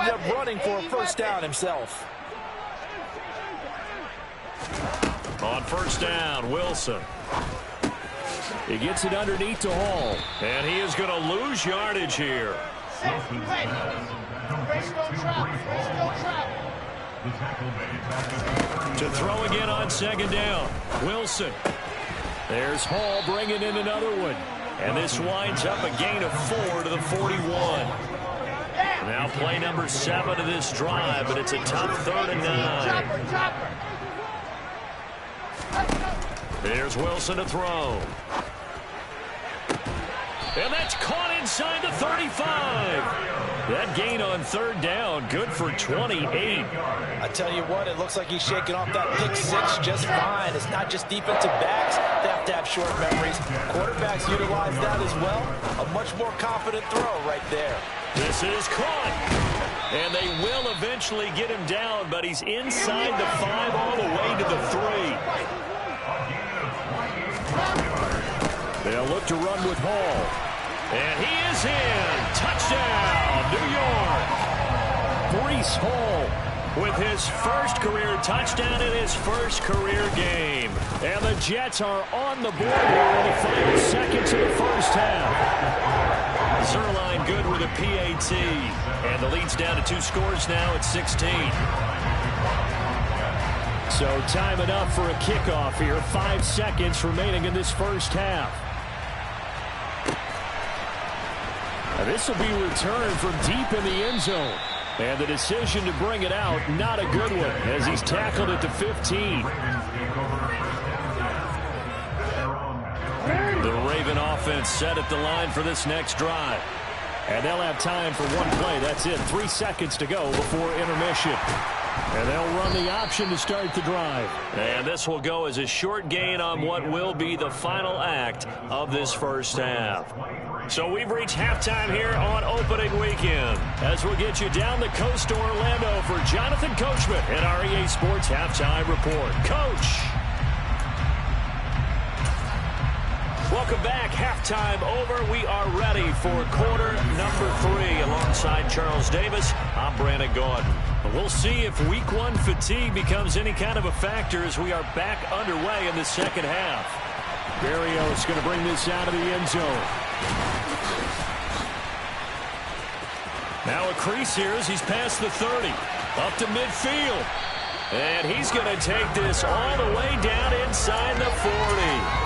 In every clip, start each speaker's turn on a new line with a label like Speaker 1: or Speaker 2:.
Speaker 1: ended up running for a first down himself.
Speaker 2: On first down, Wilson. He gets it underneath to Hall. And he is going to lose yardage here. To throw again on second down. Wilson. There's Hall bringing in another one. And this winds up a gain of 4 to the 41. Now play number 7 of this drive, but it's a tough 3rd and 9. Here's Wilson to throw. And that's caught inside the 35. That gain on 3rd down, good for 28.
Speaker 1: I tell you what, it looks like he's shaking off that pick 6 just fine. It's not just defensive backs that have to have short memories. Quarterbacks utilize that as well. A much more confident throw right there.
Speaker 2: This is caught. And they will eventually get him down, but he's inside the 5 all the way to the 3. They'll look to run with Hall. And he is in. Touchdown, New York. Breece Hall with his first career touchdown in his first career game. And the Jets are on the board here in the final seconds of the first half. Zerline good with a PAT. And the lead's down to 2 scores now at 16. So time enough for a kickoff here. 5 seconds remaining in this first half. Now this will be returned from deep in the end zone. And the decision to bring it out, not a good one, as he's tackled at the 15. The Raven offense set at the line for this next drive. And they'll have time for one play. That's it. 3 seconds to go before intermission. And they'll run the option to start the drive. And this will go as a short gain on what will be the final act of this first half. So we've reached halftime here on opening weekend. As we'll get you down the coast to Orlando for Jonathan Coachman and our EA Sports Halftime Report. Coach. Welcome back. Halftime over. We are ready for quarter number 3 alongside Charles Davis. I'm Brandon Gordon. We'll see if week 1 fatigue becomes any kind of a factor as we are back underway in the second half. Berrios going to bring this out of the end zone. Now a crease here as he's past the 30. Up to midfield. And he's going to take this all the way down inside the 40.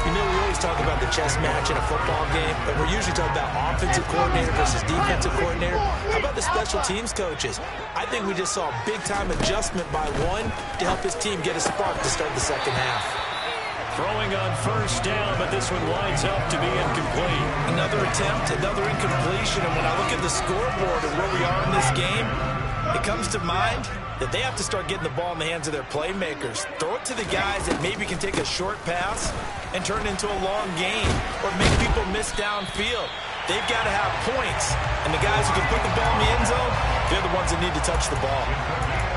Speaker 1: You know, we always talk about the chess match in a football game, but we're usually talking about offensive coordinator versus defensive coordinator. How about the special teams coaches? I think we just saw a big-time adjustment by one to help his team get a spark to start the second half.
Speaker 2: Throwing on first down, but this one winds up to be incomplete.
Speaker 1: Another attempt, another incompletion, and when I look at the scoreboard and where we are in this game, it comes to mind that they have to start getting the ball in the hands of their playmakers. Throw it to the guys that maybe can take a short pass and turn it into a long gain or make people miss downfield. They've got to have points, and the guys who can put the ball in the end zone, they're the ones that need to touch the ball.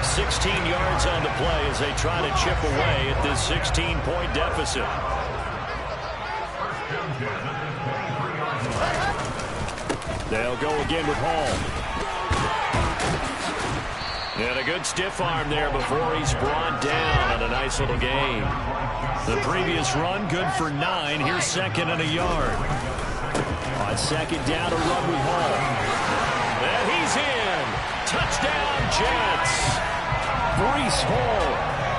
Speaker 2: 16 yards on the play as they try to chip away at this 16-point deficit. They'll go again with Hall. And a good stiff arm there before he's brought down on a nice little gain. The previous run, good for 9. Here's second and a yard. On second down, a run with Hall. And he's in. Touchdown, Jets. Breece Hall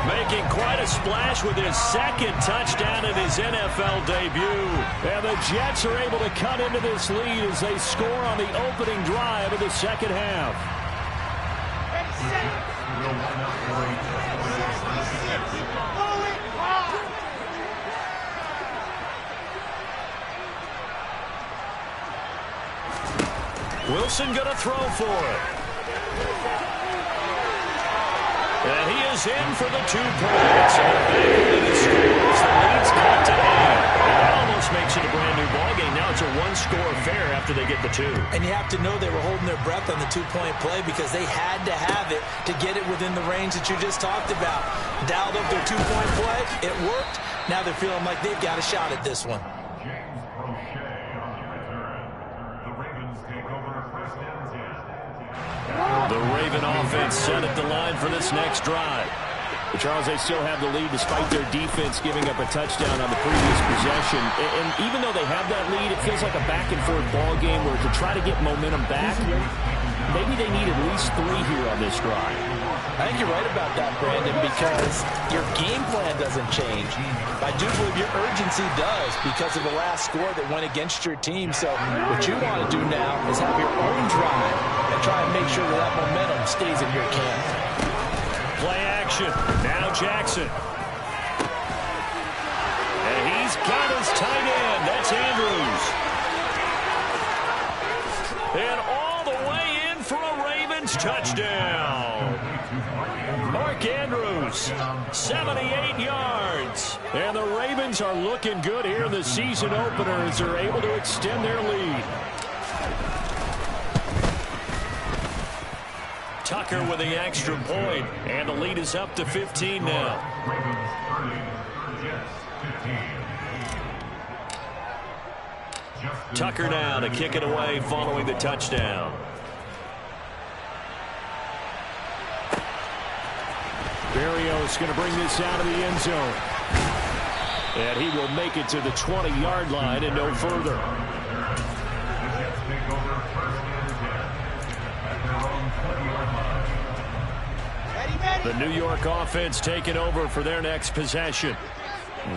Speaker 2: making quite a splash with his second touchdown in his NFL debut. And the Jets are able to cut into this lead as they score on the opening drive of the second half. Wilson going to throw for it. And he is in for the 2 points. And back he scores. The lead's cut to 8. And that almost makes it a brand new ballgame. Now it's a 1-score affair after they get the 2.
Speaker 1: And you have to know they were holding their breath on the 2-point play because they had to have it to get it within the range that you just talked about. Dialed up their 2-point play. It worked. Now they're feeling like they've got a shot at this one.
Speaker 2: The Raven offense set at the line for this next drive. But Charles, they still have the lead despite their defense giving up a touchdown on the previous possession. And even though they have that lead, it feels like a back-and-forth ball game where to try to get momentum back, maybe they need at least 3 here on this drive.
Speaker 1: I think you're right about that, Brandon, because your game plan doesn't change. I do believe your urgency does because of the last score that went against your team. So what you want to do now is have your own drive and try and make sure that that momentum stays in your camp.
Speaker 2: Play action. Now Jackson. And he's got his tight end. That's Andrews. And all the way in for a Ravens touchdown. Mark Andrews, 78 yards. And the Ravens are looking good here in the season opener as they're able to extend their lead. Tucker with the extra point, and the lead is up to 15 now. Tucker now to kick it away following the touchdown. Berrios going to bring this out of the end zone. And he will make it to the 20-yard line and no further. The New York offense taking over for their next possession.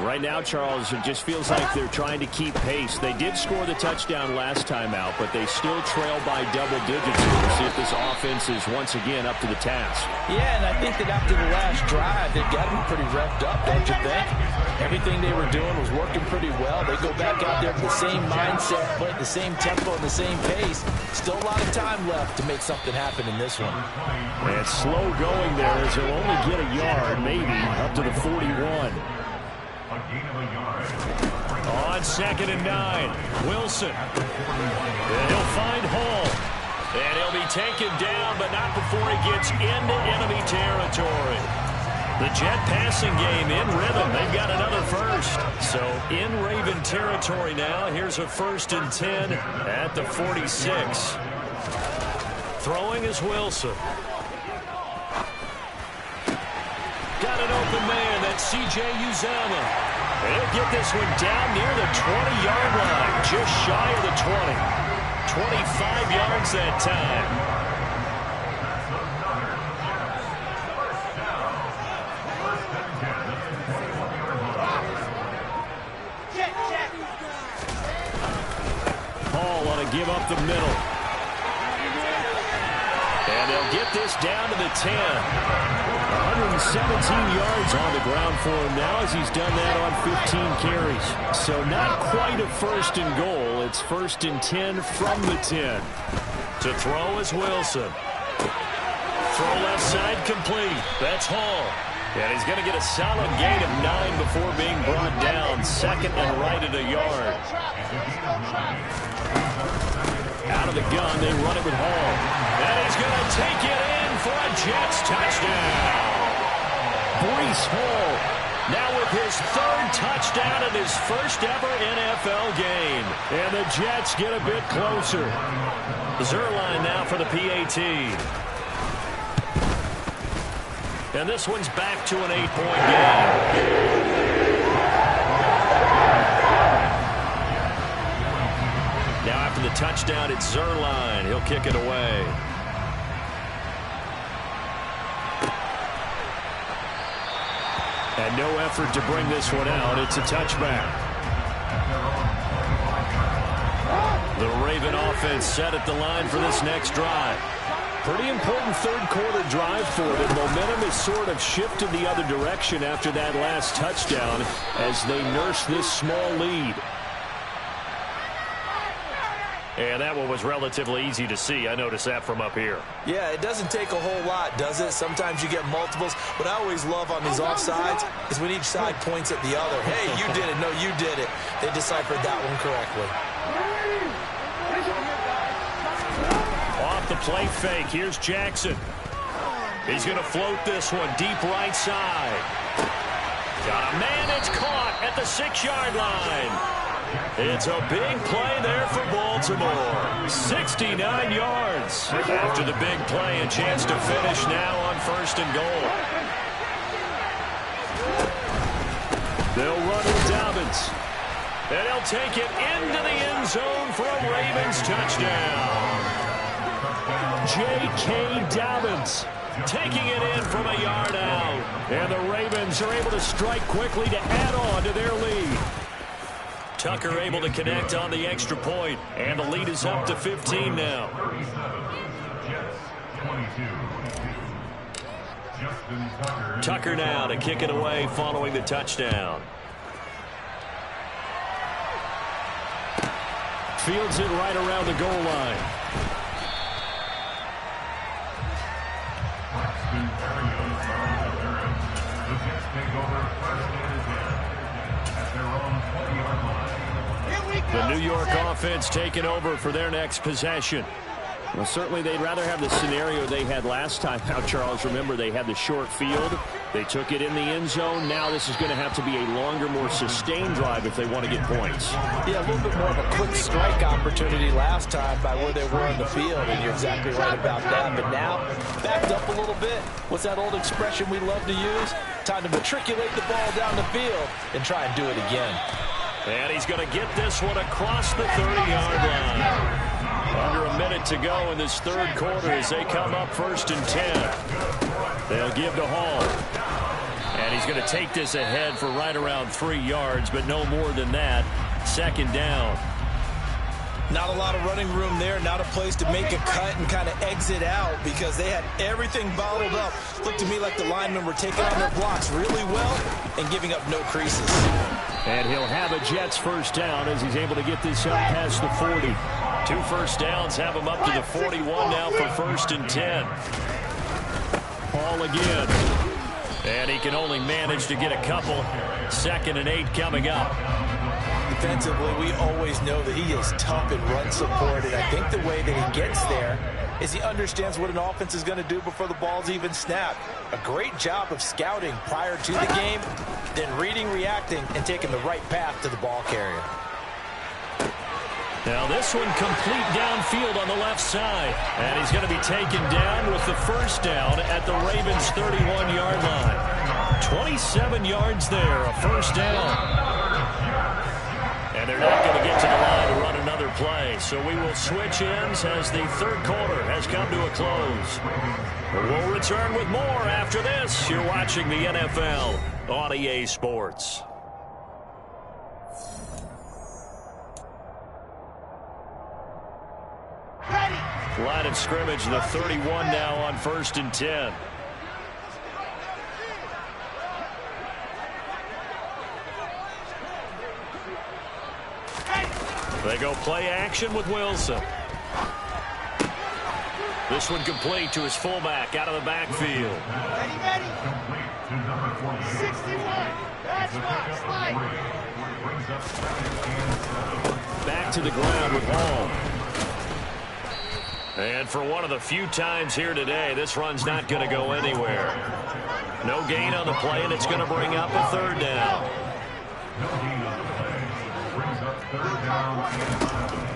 Speaker 2: Right now, Charles, it just feels like they're trying to keep pace. They did score the touchdown last time out, but they still trail by double digits. We'll see if this offense is once again up to the task.
Speaker 1: Yeah, and I think that after the last drive, they've got them pretty revved up, don't you think? Everything they were doing was working pretty well. They go back out there with the same mindset, play at the same tempo and the same pace. Still a lot of time left to make something happen in this one.
Speaker 2: And slow going there as he'll only get a yard, maybe, up to the 41. On 2nd and 9, Wilson. And he'll find Hall. And he'll be taken down, but not before he gets into enemy territory. The Jet passing game in rhythm. They've got another first. So in Raven territory now. Here's a 1st and 10 at the 46. Throwing is Wilson. Got an open man. That's C.J. Uzomah. He'll get this one down near the 20-yard line. Just shy of the 20. 25 yards that time. Hall on a give up the middle. And they'll get this down to the 10. 117 yards on the ground for him now as he's done that on 15 carries. So not quite a 1st and goal. It's 1st and 10 from the 10. To throw is Wilson. Throw left side complete. That's Hall. And he's going to get a solid gain of 9 before being brought down. 2nd and right at a yard. Out of the gun, they run it with Hall. And he's going to take it in for a Jets touchdown. Breece Hall now with his 3rd touchdown in his 1st ever NFL game. And the Jets get a bit closer. Zuerlein now for the PAT. And this one's back to an 8-point game. Now after the touchdown, it's Zuerlein. He'll kick it away. And no effort to bring this one out. It's a touchback. The Raven offense set at the line for this next drive. Pretty important 3rd quarter drive for them. Momentum has sort of shifted the other direction after that last touchdown as they nurse this small lead. And that one was relatively easy to see. I noticed that from up here.
Speaker 1: Yeah, it doesn't take a whole lot, does it? Sometimes you get multiples. What I always love on these offsides is when each side points at the other. Hey, you did it. No, you did it. They deciphered that one correctly.
Speaker 2: Off the play fake. Here's Jackson. He's going to float this one deep right side. Got a man. It's caught at the 6-yard line. It's a big play there for Baltimore. 69 yards. After the big play, a chance to finish now on 1st and goal. They'll run with Dobbins. And he'll take it into the end zone for a Ravens touchdown. J.K. Dobbins taking it in from a yard out. And the Ravens are able to strike quickly to add on to their lead. Tucker able to connect on the extra point, and the lead is up to 15 now. Tucker now to kick it away following the touchdown. Fields it right around the goal line. The New York offense taking over for their next possession.
Speaker 3: Well, certainly they'd rather have the scenario they had last time. Now, Charles, remember, they had the short field. They took it in the end zone. Now this is going to have to be a longer, more sustained drive if they want to get points.
Speaker 1: Yeah, a little bit more of a quick strike opportunity last time by where they were in the field, and you're exactly right about that. But now, backed up a little bit. What's that old expression we love to use? Time to matriculate the ball down the field and try and do it again.
Speaker 2: And he's going to get this one across the 30-yard line. Under a minute to go in this third quarter as they come up 1st and 10. They'll give to Hall. And he's going to take this ahead for right around 3 yards, but no more than that. 2nd down.
Speaker 1: Not a lot of running room there, not a place to make a cut and kind of exit out because they had everything bottled up. Looked to me like the linemen were taking on their blocks really well and giving up no creases.
Speaker 2: And he'll have a Jets 1st down as he's able to get this up past the 40. 2 first downs have him up to the 41 now for 1st and 10. Ball again. And he can only manage to get a couple. 2nd and 8 coming up.
Speaker 1: Defensively, we always know that he is tough in run support, and I think the way that he gets there is he understands what an offense is going to do before the ball's even snapped. A great job of scouting prior to the game, then reading, reacting, and taking the right path to the ball carrier.
Speaker 2: Now this one complete downfield on the left side. And he's going to be taken down with the 1st down at the Ravens' 31-yard line. 27 yards there, a 1st down. And they're not going to get to the line to run another play. So we will switch ends as the third quarter has come to a close. We'll return with more after this. You're watching the NFL on EA Sports. Line of scrimmage, the 31 now on 1st and 10. They go play action with Wilson. This one complete to his fullback out of the backfield.
Speaker 4: Ready. 61. That's slide.
Speaker 2: Back to the ground with Hall. And for one of the few times here today, this run's not going to go anywhere. No gain on the play, and it's going to bring up a 3rd down.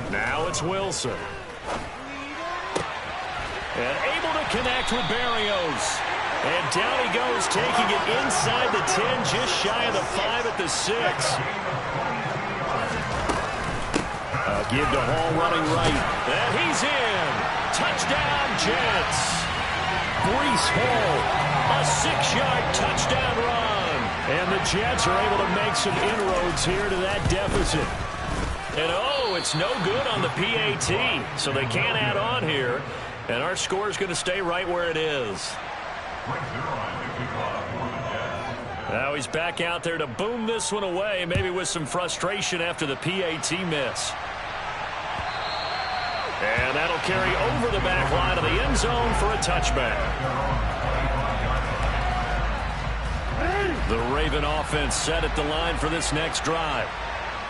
Speaker 2: Now it's Wilson. And able to connect with Berrios. And down he goes, taking it inside the 10, just shy of the 5 at the 6. Give to Hall running right. And he's in. Touchdown, Jets. Breece Hall, a 6-yard touchdown run. And the Jets are able to make some inroads here to that deficit. And it's no good on the PAT, so they can't add on here. And our score is going to stay right where it is. Now he's back out there to boom this one away, maybe with some frustration after the PAT miss. And that'll carry over the back line of the end zone for a touchback. The Raven offense set at the line for this next drive.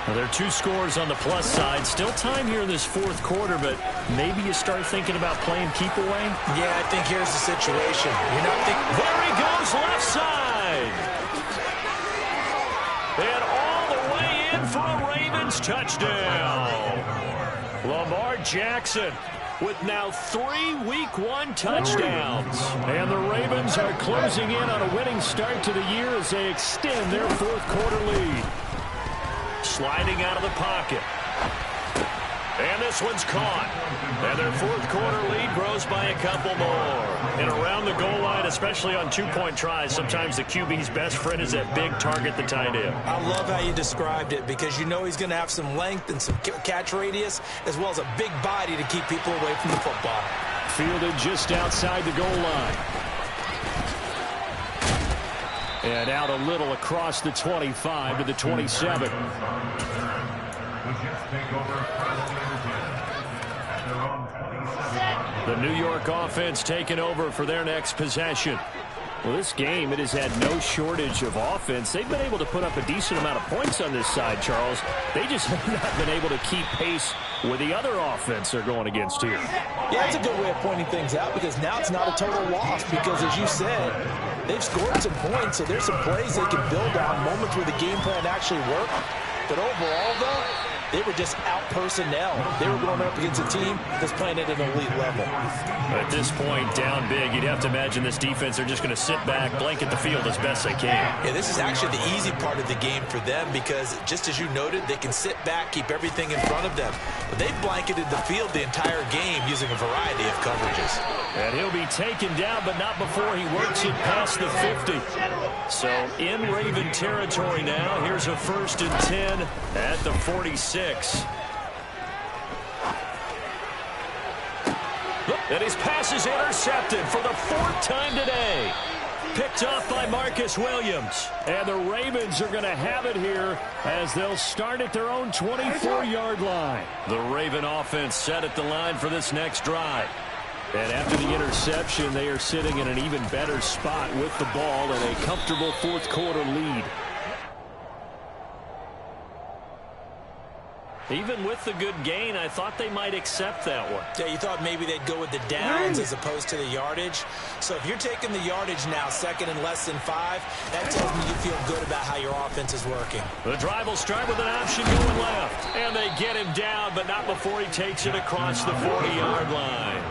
Speaker 2: Well, there are 2 scores on the plus side. Still time here in this 4th quarter, but maybe you start thinking about playing keep away?
Speaker 1: Yeah, I think here's the situation. You're not thinking...
Speaker 2: There he goes, left side. And all the way in for a Raven Ravens touchdown. Lamar Jackson with now 3 Week 1 touchdowns. And the Ravens are closing in on a winning start to the year as they extend their fourth quarter lead. Sliding out of the pocket. And this one's caught. And their fourth quarter lead grows by a couple more. And around the goal line, especially on two-point tries, sometimes the QB's best friend is that big target, the tight end.
Speaker 1: I love how you described it because you know he's going to have some length and some catch radius as well as a big body to keep people away from the football.
Speaker 3: Fielded just outside the goal line. And out a little across the 25 to the 27. The New York offense taking over for their next possession. Well, this game, it has had no shortage of offense. They've been able to put up a decent amount of points on this side, Charles. They just have not been able to keep pace with the other offense they're going against here.
Speaker 1: Yeah, that's a good way of pointing things out because now it's not a total loss because, as you said, they've scored some points, so there's some plays they can build on, moments where the game plan actually worked. But overall, though, they were just out personnel. They were going up against a team that's playing at an elite level.
Speaker 2: At this point, down big, you'd have to imagine this defense, they're just going to sit back, blanket the field as best they can.
Speaker 1: Yeah, this is actually the easy part of the game for them because, just as you noted, they can sit back, keep everything in front of them. But they've blanketed the field the entire game using a variety of coverages.
Speaker 2: And he'll be taken down, but not before he works it past the 50. So in Raven territory now, here's a 1st and 10 at the 46. And his pass is intercepted for the 4th time today. Picked off by Marcus Williams.
Speaker 3: And the Ravens are going to have it here as they'll start at their own 24-yard line.
Speaker 2: The Raven offense set at the line for this next drive.
Speaker 3: And after the interception, they are sitting in an even better spot with the ball and a comfortable fourth quarter lead.
Speaker 2: Even with the good gain, I thought they might accept that one.
Speaker 1: Yeah, you thought maybe they'd go with the downs as opposed to the yardage. So if you're taking the yardage now, 2nd and less than 5, that tells me you feel good about how your offense is working.
Speaker 2: The drive will start with an option going left. And they get him down, but not before he takes it across the 40-yard line.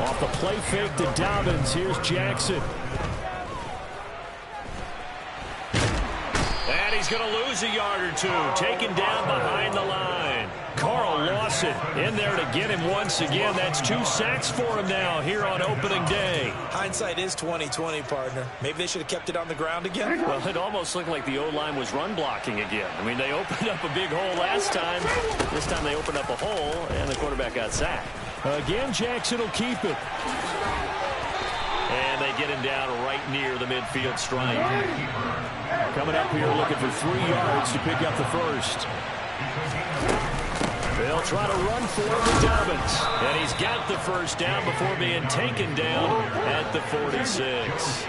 Speaker 3: Off the play fake to Dobbins, here's Jackson.
Speaker 2: And he's going to lose a yard or two, taken down behind the line. Carl Lawson in there to get him once again. That's 2 sacks for him now here on opening day.
Speaker 1: Hindsight is 20/20, partner. Maybe they should have kept it on the ground again.
Speaker 2: Well, it almost looked like the O-line was run blocking again. I mean, they opened up a big hole last time. This time they opened up a hole, and the quarterback got sacked.
Speaker 3: Again, Jackson will keep it.
Speaker 2: And they get him down right near the midfield stripe.
Speaker 3: Coming up here looking for 3 yards to pick up the first.
Speaker 2: They'll try to run for it with Dobbins. And he's got the first down before being taken down at the 46.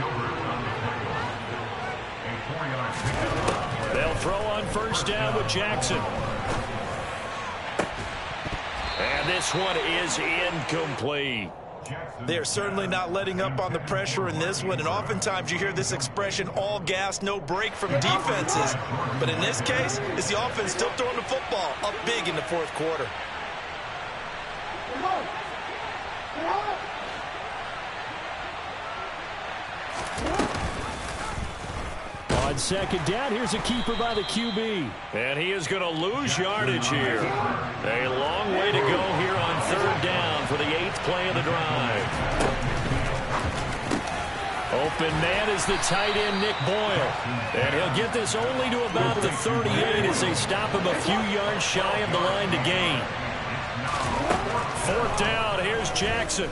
Speaker 2: They'll throw on first down with Jackson. And this one is incomplete.
Speaker 1: They're certainly not letting up on the pressure in this one, and oftentimes you hear this expression, all gas, no break from defenses. But in this case, it's the offense still throwing the football up big in the fourth quarter.
Speaker 3: On 2nd down, here's a keeper by the QB.
Speaker 2: And he is going to lose yardage here. A long way to go here on 3rd down for the 8th play of the drive. Open man is the tight end, Nick Boyle. And he'll get this only to about the 38 as they stop him a few yards shy of the line to gain. 4th down, here's Jackson.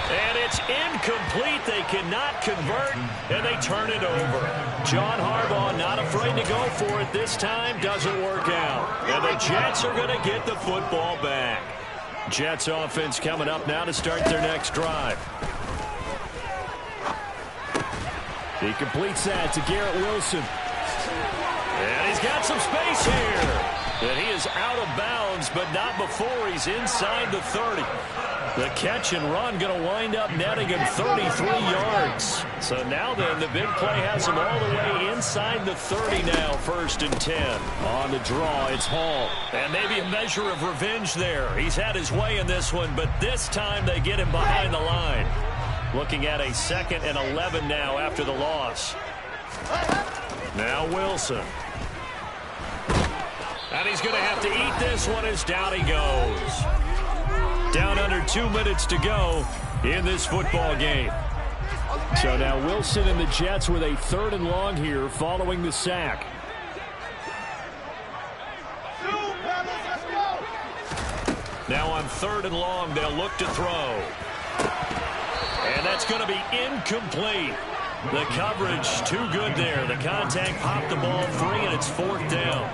Speaker 2: And it's incomplete. They cannot convert, and they turn it over. John Harbaugh not afraid to go for it this time. Doesn't work out. And the Jets are going to get the football back. Jets offense coming up now to start their next drive.
Speaker 3: He completes that to Garrett Wilson.
Speaker 2: And he's got some space here. And he is out of bounds, but not before he's inside the 30. The catch and run going to wind up netting him 33 yards. So now then, the big play has him all the way inside the 30 now, 1st and 10. On the draw, it's Hall. And maybe a measure of revenge there. He's had his way in this one, but this time they get him behind the line. Looking at a 2nd and 11 now after the loss. Now Wilson. And he's going to have to eat this one as down he goes. Down under 2 minutes to go in this football game. So now Wilson and the Jets with a 3rd and long here following the sack. Now on 3rd and long, they'll look to throw. And that's going to be incomplete. The coverage too good there. The contact popped the ball free, and it's 4th down.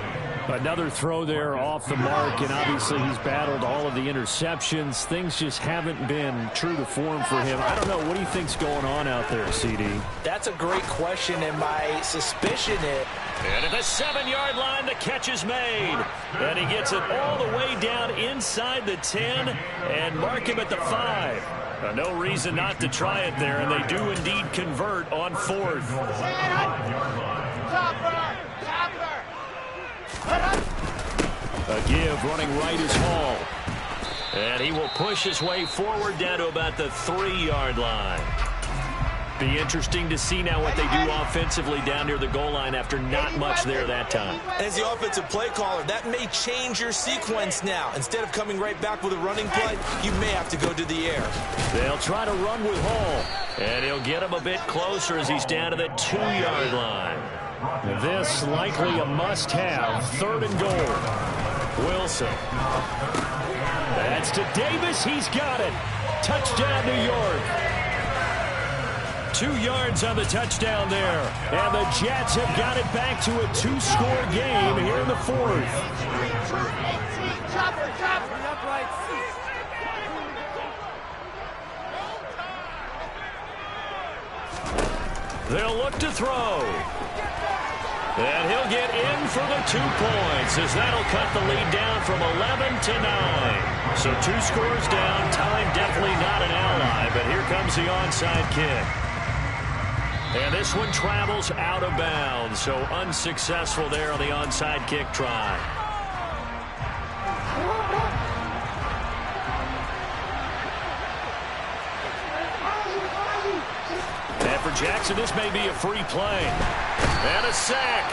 Speaker 2: Another throw there off the mark, and obviously he's battled all of the interceptions. Things just haven't been true to form for him. I don't know. What do you think's going on out there, CD?
Speaker 1: That's a great question, and my suspicion is...
Speaker 2: And at the 7-yard line, the catch is made. And he gets it all the way down inside the 10 and mark him at the 5. No reason not to try it there, and they do indeed convert on 4th. A give running right is Hall. And he will push his way forward down to about the 3-yard line. Be interesting to see now what they do offensively down near the goal line after not much there that time.
Speaker 1: As the offensive play caller, that may change your sequence now. Instead of coming right back with a running play, you may have to go to the air.
Speaker 2: They'll try to run with Hall. And he'll get him a bit closer as he's down to the 2-yard line. This likely a must-have. 3rd and goal. Wilson. That's to Davis. He's got it. Touchdown, New York. 2 yards on the touchdown there. And the Jets have got it back to a 2-score game here in the 4th. They'll look to throw. And he'll get in for the 2 points as that'll cut the lead down from 11 to 9. So 2 scores down. Time definitely not an ally, but here comes the onside kick. And this one travels out of bounds, so unsuccessful there on the onside kick try. And for Jackson, this may be a free play. And a sack.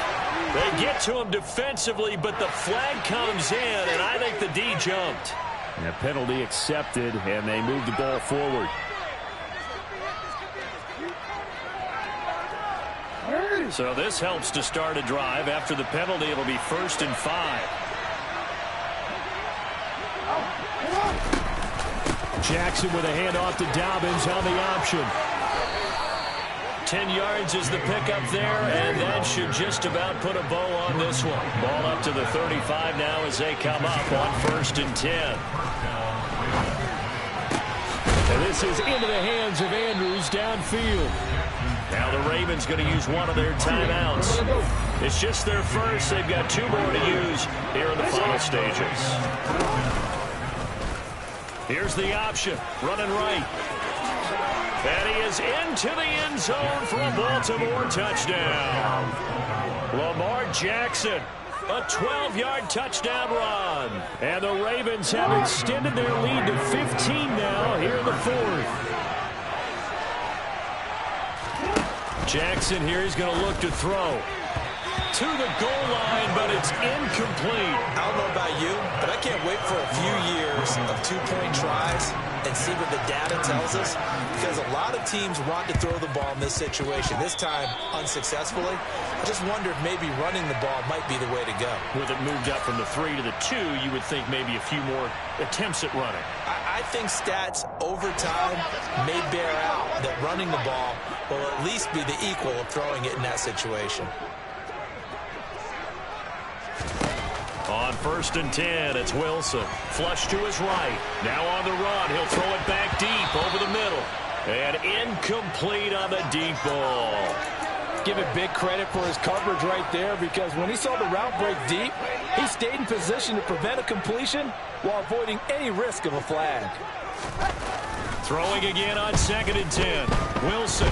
Speaker 2: They get to him defensively, but the flag comes in, and I think the D jumped. And a penalty accepted, and they move the ball forward. So this helps to start a drive. After the penalty, it'll be 1st and 5. Jackson with a handoff to Dobbins on the option. 10 yards is the pickup there, and that should just about put a bow on this one. Ball up to the 35 now as they come up on 1st and 10. And this is into the hands of Andrews downfield. Now the Ravens going to use one of their timeouts. It's just their first. They've got 2 more to use here in the final stages. Here's the option. Running right. And he is into the end zone for a Baltimore touchdown. Lamar Jackson, a 12-yard touchdown run. And the Ravens have extended their lead to 15 now here in the 4th. Jackson here is going to look to throw to the goal line, but it's incomplete.
Speaker 1: I don't know about you, but I can't wait for a few years of 2-point tries and see what the data tells us, because a lot of teams want to throw the ball in this situation. This time, unsuccessfully. I just wonder if maybe running the ball might be the way to go.
Speaker 2: With it moved up from the 3 to the 2, you would think maybe a few more attempts at running.
Speaker 1: I think stats over time may bear out that running the ball will at least be the equal of throwing it in that situation.
Speaker 2: On 1st and 10, it's Wilson. Flush to his right. Now on the run. He'll throw it back deep over the middle. And incomplete on the deep ball.
Speaker 1: Give it big credit for his coverage right there, because when he saw the route break deep, he stayed in position to prevent a completion while avoiding any risk of a flag.
Speaker 2: Throwing again on 2nd and 10. Wilson.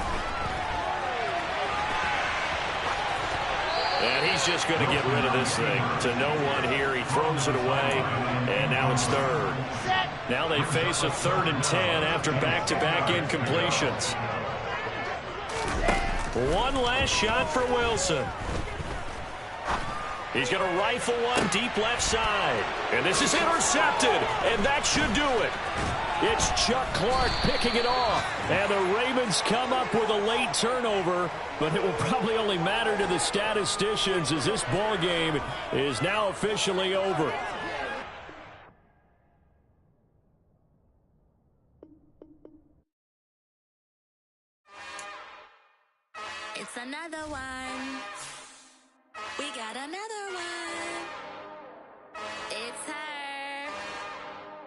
Speaker 2: And he's just going to get rid of this thing. To no one here. He throws it away. And now it's 3rd. Now they face a 3rd and 10 after back-to-back incompletions. One last shot for Wilson. He's going to rifle one deep left side. And this is intercepted. And that should do it. It's Chuck Clark picking it off. And the Ravens come up with a late turnover, but it will probably only matter to the statisticians as this ball game is now officially over.
Speaker 5: It's another one. We got another one. It's her.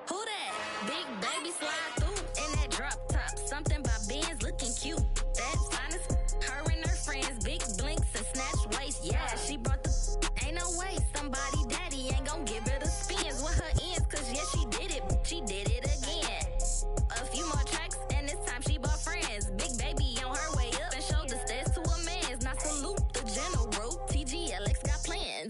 Speaker 5: Who that? Big baby slide through in that drop top. Something by Ben's.